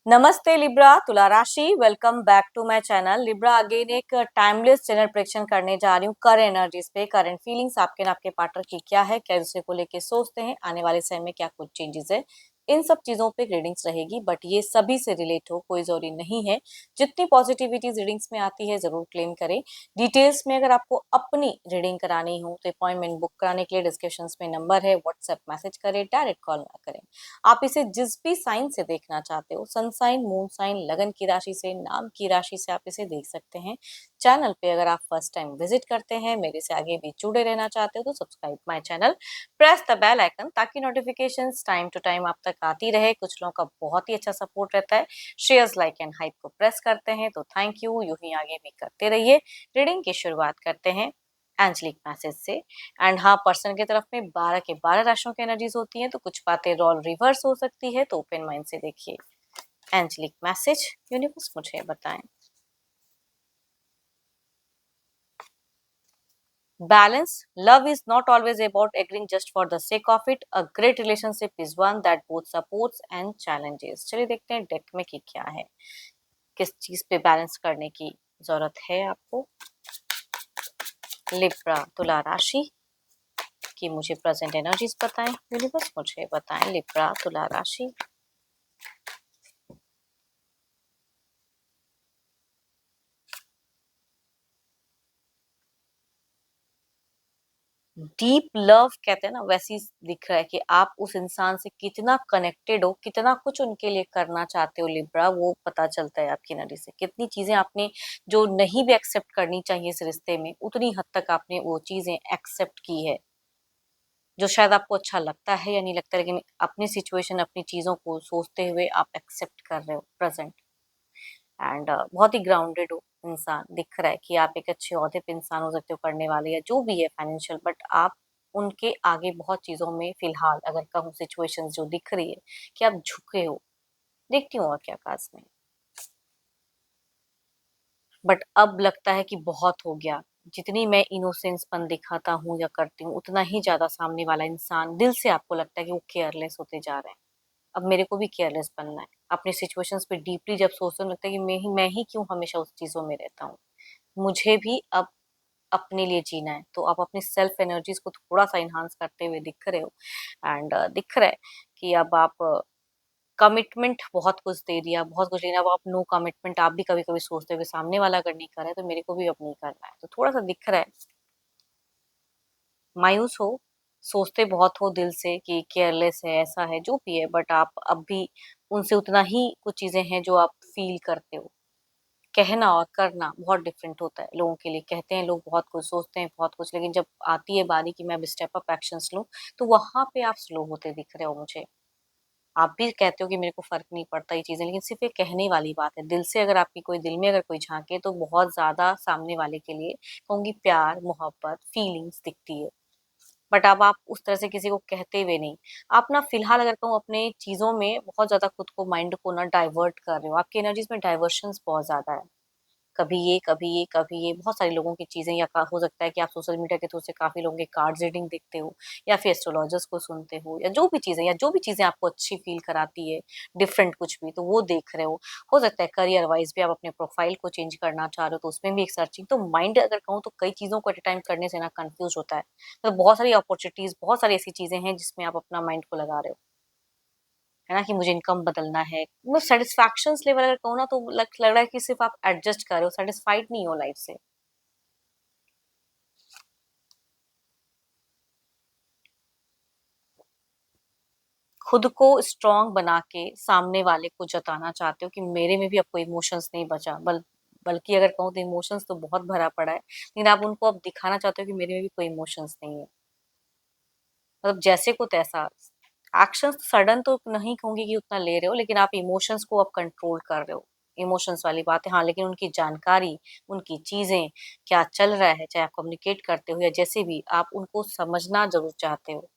नमस्ते लिब्रा, तुला राशि। Welcome back to my channel. Libra again एक टाइमलेस जनरल प्रेडिक्शन करने जा रही हूँ करंट एनर्जीज पे। करंट फीलिंग्स आपके ना आपके पार्टनर की क्या है, क्या दूसरे को लेके सोचते हैं, आने वाले समय में क्या कुछ चेंजेस है, इन सब चीजों पे रीडिंग्स रहेगी। बट ये सभी से रिलेट हो, कोई जरूरी नहीं है। जितनी पॉजिटिविटी रीडिंग्स में आती है जरूर क्लेम करें। डिटेल्स में अगर आपको अपनी रीडिंग करानी हो तो अपॉइंटमेंट बुक कराने के लिए डिस्क्रिप्शन में नंबर है, व्हाट्सएप मैसेज करें, डायरेक्ट कॉल ना करें। आप इसे जिस भी साइन से देखना चाहते हो, सन साइन, मून साइन, लगन की राशि से, नाम की राशि से आप इसे देख सकते हैं। चैनल पे अगर आप फर्स्ट टाइम विजिट करते हैं, मेरे से आगे भी जुड़े रहना चाहते हो तो subscribe my channel, press the bell icon ताकि नोटिफिकेशंस टाइम टू टाइम आप तक आती रहे। कुछ लोगों का बहुत ही अच्छा सपोर्ट रहता है, शेयर्स, लाइक एंड हाइप को प्रेस करते हैं, तो थैंक यू। यूं ही आगे भी करते रहिए। रीडिंग की शुरुआत करते हैं एंजलिक मैसेज से। एंड हाँ, पर्सन की तरफ में 12 के 12 राशियों की एनर्जीज होती हैं, तो कुछ बातें रोल रिवर्स हो सकती है, तो ओपन माइंड से देखिए। एंजलिक मैसेज, यूनिवर्स मुझे बताएं। Balance. Love is not always about agreeing just for the sake of it. A great relationship is one that both supports and challenges. चलिए देखते हैं डेक में की क्या है, किस चीज पे बैलेंस करने की जरूरत है आपको। लिब्रा तुला राशि की मुझे प्रेजेंट एनर्जीज बताएं। यूनिवर्स मुझे बताएं लिब्रा तुला राशि। डीप लव कहते हैं ना, वैसी दिख रहा है कि आप उस इंसान से कितना कनेक्टेड हो, कितना कुछ उनके लिए करना चाहते हो लिब्रा, वो पता चलता है आपकी नजर से। कितनी चीजें आपने जो नहीं भी एक्सेप्ट करनी चाहिए इस रिश्ते में, उतनी हद तक आपने वो चीजें एक्सेप्ट की है, जो शायद आपको अच्छा लगता है या नहीं लगता, लेकिन अपनी सिचुएशन, अपनी चीजों को सोचते हुए आप एक्सेप्ट कर रहे हो प्रेजेंट। एंड बहुत ही ग्राउंडेड हो इंसान, दिख रहा है कि आप एक अच्छे ओहदे पे इंसान हो सकते हो, करने वाले या जो भी है फाइनेंशियल, बट आप उनके आगे बहुत चीजों में फिलहाल अगर कहूँ सिचुएशंस जो दिख रही है कि आप झुके हो। देखती हूँ और क्या खास में, बट अब लगता है कि बहुत हो गया। जितनी मैं इनोसेंसपन दिखाता हूँ या करती हूँ, उतना ही ज्यादा सामने वाला इंसान दिल से आपको लगता है कि वो केयरलेस होते जा रहे हैं। अब मेरे को भी केयरलेस बनना है अपनी सिचुएशंस पे। डीपली जब सोचने लगता है कि मैं ही क्यों हमेशा उस चीजों में रहता हूँ। मुझे भी अब अपने लिए जीना है, तो आप अपनी सेल्फ एनर्जीज को थोड़ा सा इन्हांस करते हुए दिख रहे हो। एंड दिख रहा है कि अब आप कमिटमेंट बहुत कुछ दे दिया, बहुत कुछ लेना। अब आप नो कमिटमेंट आप भी कभी कभी सोचते हो कि सामने वाला अगर नहीं कर रहा है तो मेरे को भी अब नहीं करना है, तो थोड़ा सा दिख रहा है मायूस हो, सोचते बहुत हो दिल से कि केयरलेस है, ऐसा है जो भी है, बट आप अब भी उनसे उतना ही कुछ चीजें हैं जो आप फील करते हो। कहना और करना बहुत डिफरेंट होता है लोगों के लिए। कहते हैं लोग बहुत कुछ, सोचते हैं बहुत कुछ, लेकिन जब आती है बारी कि मैं अब स्टेप अप एक्शंस लूं, तो वहां पे आप स्लो होते दिख रहे हो मुझे। आप भी कहते हो कि मेरे को फर्क नहीं पड़ता ये चीजें, लेकिन सिर्फ ये कहने वाली बात है। दिल से अगर आपकी कोई, दिल में अगर कोई झांके तो बहुत ज्यादा सामने वाले के लिए कहूंगी प्यार, मोहब्बत, फीलिंग्स दिखती है। बट अब आप उस तरह से किसी को कहते हुए नहीं। आप ना फिलहाल अगर कहूँ अपने चीजों में बहुत ज्यादा खुद को, माइंड को ना डाइवर्ट कर रहे हो। आपकी एनर्जीज में डाइवर्शंस बहुत ज्यादा है। कभी ये, कभी ये, कभी ये, बहुत सारी लोगों की चीजें, या हो सकता है कि आप सोशल मीडिया के थ्रू से काफी लोगों के कार्ड रीडिंग देखते हो, या फिर एस्ट्रोलॉजर्स को सुनते हो, या जो भी चीजें, या जो भी चीजें आपको अच्छी फील कराती है, डिफरेंट कुछ भी, तो वो देख रहे हो सकता है करियर वाइज भी आप अपने प्रोफाइल को चेंज करना चाह रहे हो, तो उसमें भी एक सर्चिंग। तो माइंड अगर कहूँ तो कई चीजों को एट टाइम करने से ना कंफ्यूज होता है। तो बहुत सारी अपॉर्चुनिटीज, बहुत सारी ऐसी चीजें हैं जिसमें आप अपना माइंड को लगा रहे हो, है ना, कि मुझे इनकम बदलना है। वो सेटिस्फैक्शन लेवल अगर कहूँ ना, तो लग रहा है कि सिर्फ आप एडजस्ट कर रहे हो, सेटिस्फाइड नहीं हो लाइफ से। खुद को स्ट्रांग बना के सामने वाले को जताना चाहते हो कि मेरे में भी अब कोई इमोशंस नहीं बचा, बल्कि अगर कहूँ तो इमोशंस तो बहुत भरा पड़ा है, लेकिन आप उनको अब दिखाना चाहते हो कि मेरे में भी कोई इमोशंस नहीं है। मतलब जैसे को तैसा। एक्शंस सडन तो नहीं कहूंगी कि उतना ले रहे हो, लेकिन आप इमोशंस को अब कंट्रोल कर रहे हो। इमोशंस वाली बात है हाँ, लेकिन उनकी जानकारी, उनकी चीजें, क्या चल रहा है, चाहे आप कम्युनिकेट करते हो या जैसे भी, आप उनको समझना जरूर चाहते हो।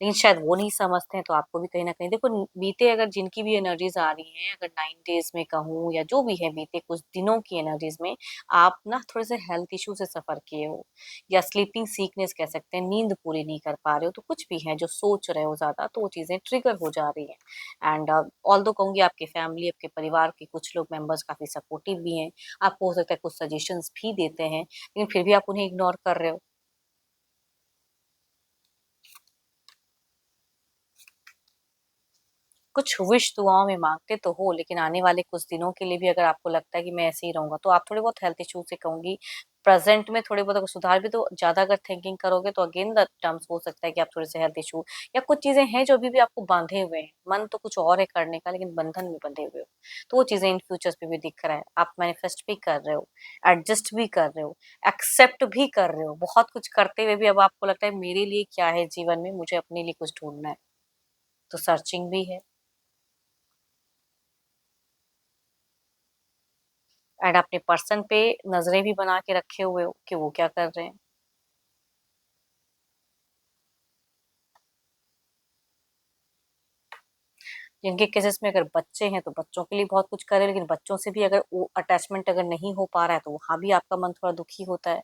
लेकिन शायद वो नहीं समझते हैं, तो आपको भी कहीं न कहीं देखो बीते अगर जिनकी भी एनर्जीज़ आ रही हैं, अगर 9 डेज़ में कहूँ या जो भी है बीते कुछ दिनों की एनर्जीज़ में, आप ना थोड़े-से हेल्थ इश्यू से सफ़र किए हो या स्लीपिंग सिकनेस कह सकते हैं, नींद पूरी नहीं कर पा रहे हो, तो कुछ भी है जो सोच रहे हो ज़्यादा, तो वो चीज़ें ट्रिगर हो जा रही हैं। एंड ऑल्दो कहूँगी आपकी फैमिली, आपके परिवार के कुछ लोग मेंबर्स काफ़ी सपोर्टिव भी हैं, आपको हो सकता है कुछ सजेशंस भी देते हैं, लेकिन फिर भी आप उन्हें इग्नोर कर रहे हो। कुछ विश दुआओं में माँगते तो हो, लेकिन आने वाले कुछ दिनों के लिए भी अगर आपको लगता है कि मैं ऐसे ही रहूँगा, तो आप थोड़े बहुत हेल्थ इश्यू से कहूँगी, प्रेज़ेंट में थोड़े बहुत अगर सुधार भी तो ज़्यादा अगर थिंकिंग करोगे तो अगेन द टर्म्स हो सकता है कि आप थोड़े-से हेल्थ इश्यू या कुछ चीज़ें हैं जो अभी भी आपको बाँधे हुए हैं। मन तो कुछ और है करने का लेकिन बंधन में बंधे हुए हो। तो वो चीज़ें इन फ्यूचर्स में भी दिख रहा है। आप मैनिफेस्ट भी कर रहे हो, एडजस्ट भी कर रहे हो, एक्सेप्ट भी कर रहे हो। बहुत कुछ करते हुए भी अब आपको लगता है मेरे लिए क्या है जीवन में, मुझे अपने लिए कुछ ढूँढना है। तो सर्चिंग भी है। एंड अपने पर्सन पे नज़रें भी बना के रखे हुए हो कि वो क्या कर रहे हैं। जिनके केसेस में अगर बच्चे हैं तो बच्चों के लिए बहुत कुछ कर रहे हैं, लेकिन बच्चों से भी अगर वो अटैचमेंट अगर नहीं हो पा रहा है तो वहाँ भी आपका मन थोड़ा दुखी होता है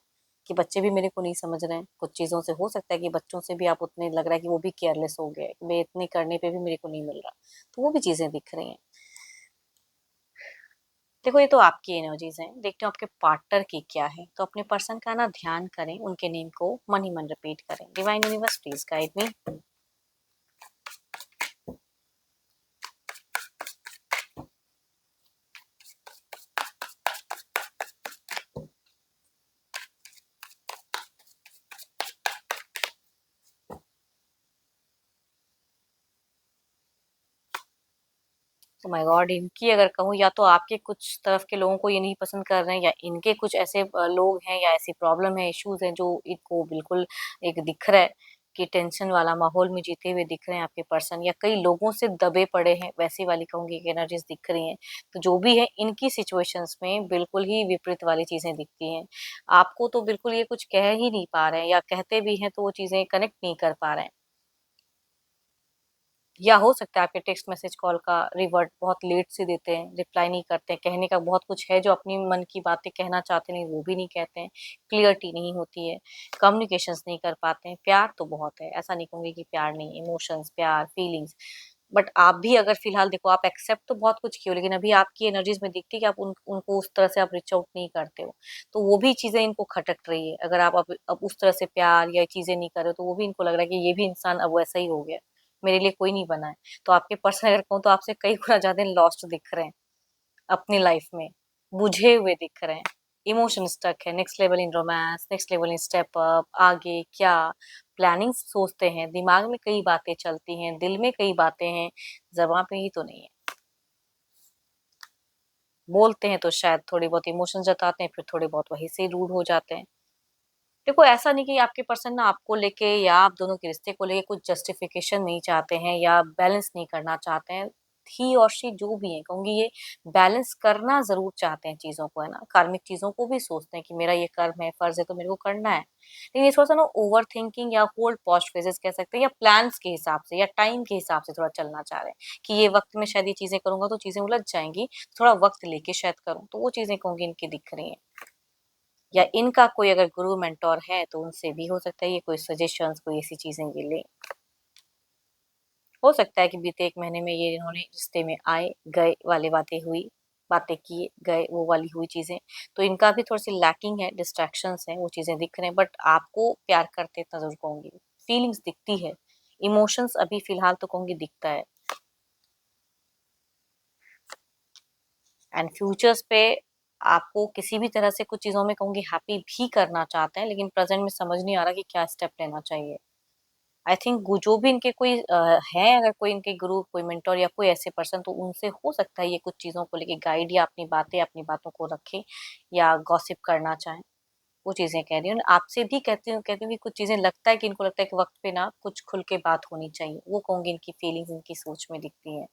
कि बच्चे भी मेरे को नहीं समझ रहे हैं। कुछ चीज़ों से हो सकता है कि बच्चों से भी आप उतने लग रहा है कि वो भी केयरलेस हो गए, मैं इतने करने पे भी मेरे को नहीं मिल रहा। तो वो भी चीज़ें दिख रही हैं। देखो ये तो आपकी एनर्जीज़ हैं, देखते हो आपके पार्टनर की क्या है। तो अपने पर्सन का ना ध्यान करें, उनके नेम को मन ही मन रिपीट करें। Divine universe please guide me. Oh my God! इनकी अगर कहूँ या तो आपके कुछ तरफ के लोगों को ये नहीं पसंद कर रहे हैं या इनके कुछ ऐसे लोग हैं या ऐसी प्रॉब्लम है, इश्यूज़ हैं जो इनको बिल्कुल एक दिख रहा है कि टेंशन वाला माहौल में जीते हुए दिख रहे हैं आपके पर्सन या कई लोगों से दबे पड़े हैं, वैसी वाली कहूँगी कि एनर्जीज़ दिख रही हैं। तो जो भी है इनकी सिचुएशंस में बिल्कुल ही विपरीत वाली चीज़ें दिखती हैं। आपको तो बिल्कुल ये कुछ कह ही नहीं पा रहे हैं या कहते भी हैं तो वो चीज़ें कनेक्ट नहीं कर पा रहे हैं। या हो सकता है आपके टेक्स्ट मैसेज कॉल का रिवर्ट बहुत लेट से देते हैं, रिप्लाई नहीं करते हैं, कहने का बहुत कुछ है जो अपनी मन की बातें कहना चाहते नहीं वो भी नहीं कहते हैं, क्लियरिटी नहीं होती है, कम्युनिकेशंस नहीं कर पाते हैं, प्यार तो बहुत है, ऐसा नहीं कहूँगी कि प्यार नहीं, इमोशंस, प्यार, फीलिंग्स बट आप भी अगर फिलहाल देखो आप एक्सेप्ट तो बहुत कुछ किए हो लेकिन अभी आपकी एनर्जीज़ में दिखती है कि आप उनको उस तरह से आप रीच आउट नहीं करते हो, तो वो भी चीज़ें इनको खटक रही है। अगर आप अब उस तरह से प्यार या चीज़ें नहीं कर रहे हो तो वो भी इनको लग रहा है कि ये भी इंसान अब वैसा ही हो गया। मेरे लिए कोई नहीं बना है। तो आपके पर्सन अगर कहूँ तो आपसे कई गुना ज़्यादा लॉस्ट दिख रहे हैं अपनी लाइफ में, बुझे हुए दिख रहे हैं। इमोशन स्टक है, next level in romance, next level in step up, आगे क्या प्लानिंग्स सोचते हैं, दिमाग में कई बातें चलती हैं, दिल में कई बातें हैं, ज़बाँ पे ही तो नहीं है। बोलते हैं तो शायद थोड़ी बहुत इमोशन जताते हैं, फिर थोड़े बहुत वहीं से ही रूड हो जाते हैं। देखो ऐसा नहीं कि आपके पर्सन ना आपको लेके या आप दोनों के रिश्ते को लेके कुछ जस्टिफिकेशन नहीं चाहते हैं या बैलेंस नहीं करना चाहते हैं। ही और शी जो भी है कहूँगी ये बैलेंस करना ज़रूर चाहते हैं चीज़ों को है ना, कार्मिक चीज़ों को भी सोचते हैं कि मेरा ये कर्म है, फर्ज़ है तो मेरे को करना है। लेकिन ये थोड़ा-सा ना ओवरथिंकिंग या होल्ड पॉज़ फेजेज़ कह सकते हैं या प्लान्स के हिसाब से या टाइम के हिसाब से थोड़ा चलना चाह रहे हैं कि ये वक़्त में शायद ये चीज़ें करूँगा तो चीज़ें उलझ जाएँगी, थोड़ा वक़्त लेके शायद करूँ। तो वो चीज़ें कहूँगी इनकी दिख रही हैं। या इनका कोई अगर गुरु मेंटर है तो उनसे भी हो सकता है ये कोई सजेशंस कोई ऐसी चीज़ें ये लें। हो सकता है कि बीते 1 महीने में ये इन्होंने रिश्ते में आए, गए वाली बातें हुई, बातें किए, गए वो वाली हुई चीज़ें। तो इनका भी थोड़ी-सी लैकिंग है, डिस्ट्रैक्शंस हैं, वो चीज़ें दिख रहे हैं बट आपको प्यार करते इतना ज़रूर कहूँगी। फीलिंग्स दिखती है, इमोशंस अभी फ़िलहाल तो कहूँगी दिखता है एंड फ्यूचर्स पे आपको किसी भी तरह से कुछ चीज़ों में कहूँगी हैप्पी भी करना चाहते हैं लेकिन प्रेज़ेंट में समझ नहीं आ रहा कि क्या स्टेप लेना चाहिए। आई थिंक गु जो भी इनके कोई हैं अगर कोई इनके गुरु, कोई मेंटर या कोई ऐसे पर्सन तो उनसे हो सकता है ये कुछ चीज़ों को लेके गाइड या अपनी बातों को रखें या गॉसिप करना चाहें। वो चीज़ें कह रही हूँ। आपसे भी कहती हूँ कि कुछ चीज़ें लगता है कि इनको लगता है कि वक़्त पे ना कुछ खुल के बात होनी चाहिए। वो कहूँगी इनकी फीलिंग्स इनकी सोच में दिखती हैं।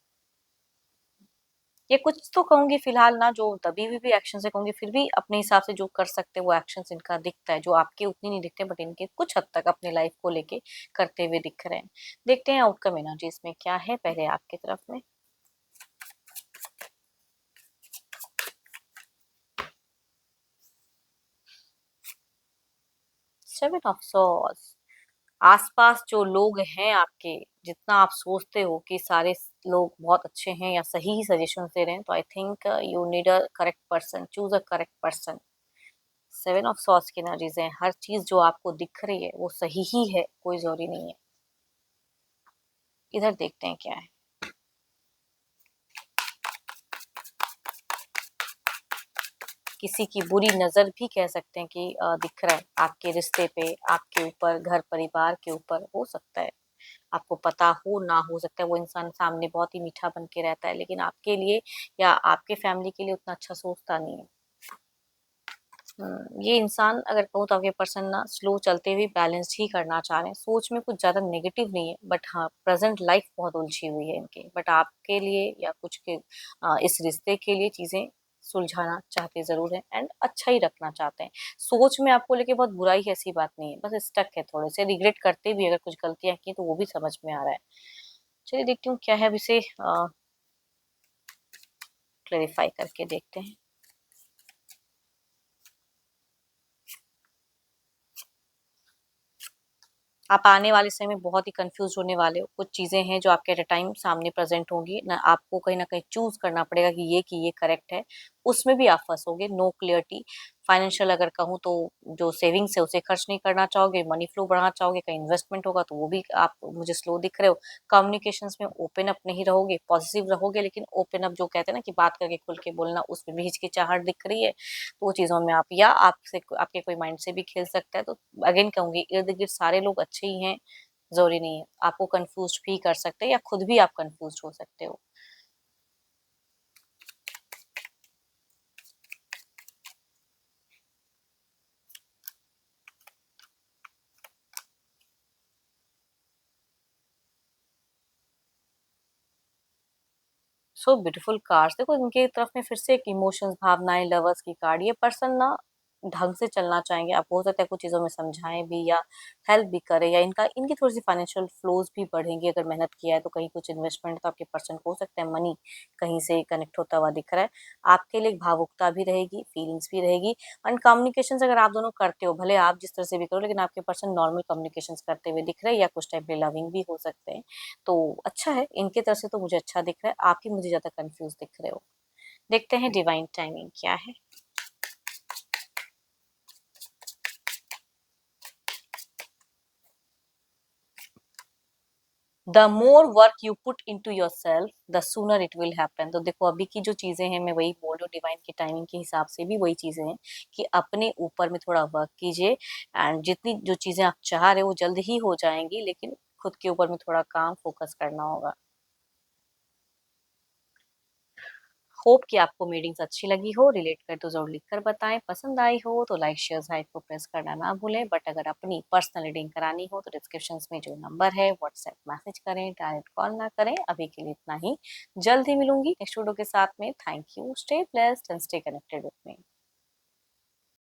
ये कुछ तो कहूंगी फिलहाल ना, जो दबी हुई भी एक्शन से कहूंगी, फिर भी अपने हिसाब से जो कर सकते हैं वो एक्शन इनका दिखता है, जो आपके उतनी नहीं दिखते बट इनके कुछ हद तक अपने लाइफ को लेके करते हुए दिख रहे हैं। देखते हैं आउटकम एनर्जी इसमें क्या है, पहले आपकी तरफ में। Seven of swords. आसपास जो लोग हैं आपके, जितना आप सोचते हो कि सारे लोग बहुत अच्छे हैं या सही सजेशन दे रहे हैं, तो I think you need a correct person, choose a correct person. Seven of swords की एनर्जीज हैं, हर चीज जो आपको दिख रही है वो सही ही है, कोई जरूरी नहीं है। इधर देखते हैं क्या है। किसी की बुरी नजर भी कह सकते हैं कि दिख रहा है आपके रिश्ते पे, आपके ऊपर, घर परिवार के ऊपर हो सकता है। आपको पता हो ना, हो सकता है वो इंसान सामने बहुत ही मीठा बन के रहता है, लेकिन आपके लिए या आपके फैमिली के लिए उतना अच्छा सोचता नहीं है। ये इंसान अगर कहूँ तो आपके पर्सन ना स्लो चलते हुए बैलेंस ही करना चाह रहे हैं, सोच में कुछ ज्यादा नेगेटिव नहीं है, बट हाँ प्रेजेंट लाइफ बहुत उलझी हुई है इनके, बट आपके लिए या कुछ के इस रिश्ते के लिए चीजें सुलझाना चाहते जरूर हैं एंड अच्छा ही रखना चाहते हैं। सोच में आपको लेके बहुत बुराई है ऐसी बात नहीं है, बस स्टक है, थोड़े से रिग्रेट करते भी अगर कुछ गलतियां की तो वो भी समझ में आ रहा है। चलिए देखती हूँ क्या है, अब इसे क्लेरिफाई करके देखते हैं। आप आने वाले समय में बहुत ही कंफ्यूज होने वाले हो, कुछ चीजें हैं जो आपके एट अ टाइम सामने प्रेजेंट होंगी ना, आपको कहीं ना कहीं चूज करना पड़ेगा कि ये करेक्ट है, उसमें भी आप फंसोगे, नो क्लियरिटी। फाइनेंशियल अगर कहूँ तो जो सेविंग्स है उसे खर्च नहीं करना चाहोगे, मनी फ्लो बढ़ाना चाहोगे, कहीं इन्वेस्टमेंट होगा तो वो भी आप मुझे स्लो दिख रहे हो। कम्युनिकेशंस में ओपन अप नहीं रहोगे, पॉजिटिव रहोगे, लेकिन ओपन अप जो कहते हैं ना कि बात करके खुल के बोलना, उसमें भी हिचकिचाहट दिख रही है। तो वो चीजों में आप या आपसे आपके कोई माइंड से भी खेल सकता है, तो अगेन कहूंगी इर्द गिर्द सारे लोग अच्छे ही हैं, जरूरी नहीं है, आपको कंफ्यूज भी कर सकते हैं या खुद भी आप कंफ्यूज हो सकते हो। सो ब्यूटीफुल कार्ड्स, देखो इनके तरफ में फिर से एक इमोशंस, भावनाएं, लवर्स की कार्ड। ये पर्सन ना ढंग से चलना चाहेंगे, आप हो सकता है कुछ चीजों में समझाएं भी या हेल्प भी करें, या इनका इनकी थोड़ी सी फाइनेंशियल फ्लोज भी बढ़ेंगे, अगर मेहनत किया है तो कहीं कुछ इन्वेस्टमेंट तो आपके पर्सन को हो सकता है मनी कहीं से कनेक्ट होता हुआ दिख रहा है। आपके लिए एक भावुकता भी रहेगी, फीलिंग्स भी रहेगी। एंड कम्युनिकेशन अगर आप दोनों करते हो, भले आप जिस तरह से भी करो, लेकिन आपके पर्सन नॉर्मल कम्युनिकेशन करते हुए दिख रहे हैं, या कुछ टाइप के लविंग भी हो सकते हैं। तो अच्छा है, इनके तरफ से तो मुझे अच्छा दिख रहा है, आप ही मुझे ज्यादा कंफ्यूज दिख रहे हो। देखते हैं डिवाइन टाइमिंग क्या है। The more work you put into yourself the sooner it will happen. तो देखो अभी की जो चीजें हैं, मैं वही बोल रही हूँ, डिवाइन की टाइमिंग के हिसाब से भी वही चीजें हैं कि अपने ऊपर में थोड़ा वर्क कीजिए, एंड जितनी जो चीजें आप चाह रहे हो वो जल्द ही हो जाएंगी, लेकिन खुद के ऊपर में थोड़ा काम फोकस करना होगा। होप कि आपको मीटिंग्स अच्छी लगी हो, रिलेट कर तो जरूर लिख कर बताएं, पसंद आई हो तो लाइक शेयर हाइप को प्रेस करना ना भूलें, बट अगर अपनी पर्सनल रीडिंग करानी हो तो डिस्क्रिप्शन में जो नंबर है व्हाट्सएप मैसेज करें, डायरेक्ट कॉल ना करें। अभी के लिए इतना ही, जल्द ही मिलूंगी नेक्स्ट वीडियो के साथ में। Thank you, stay blessed and stay connected with me.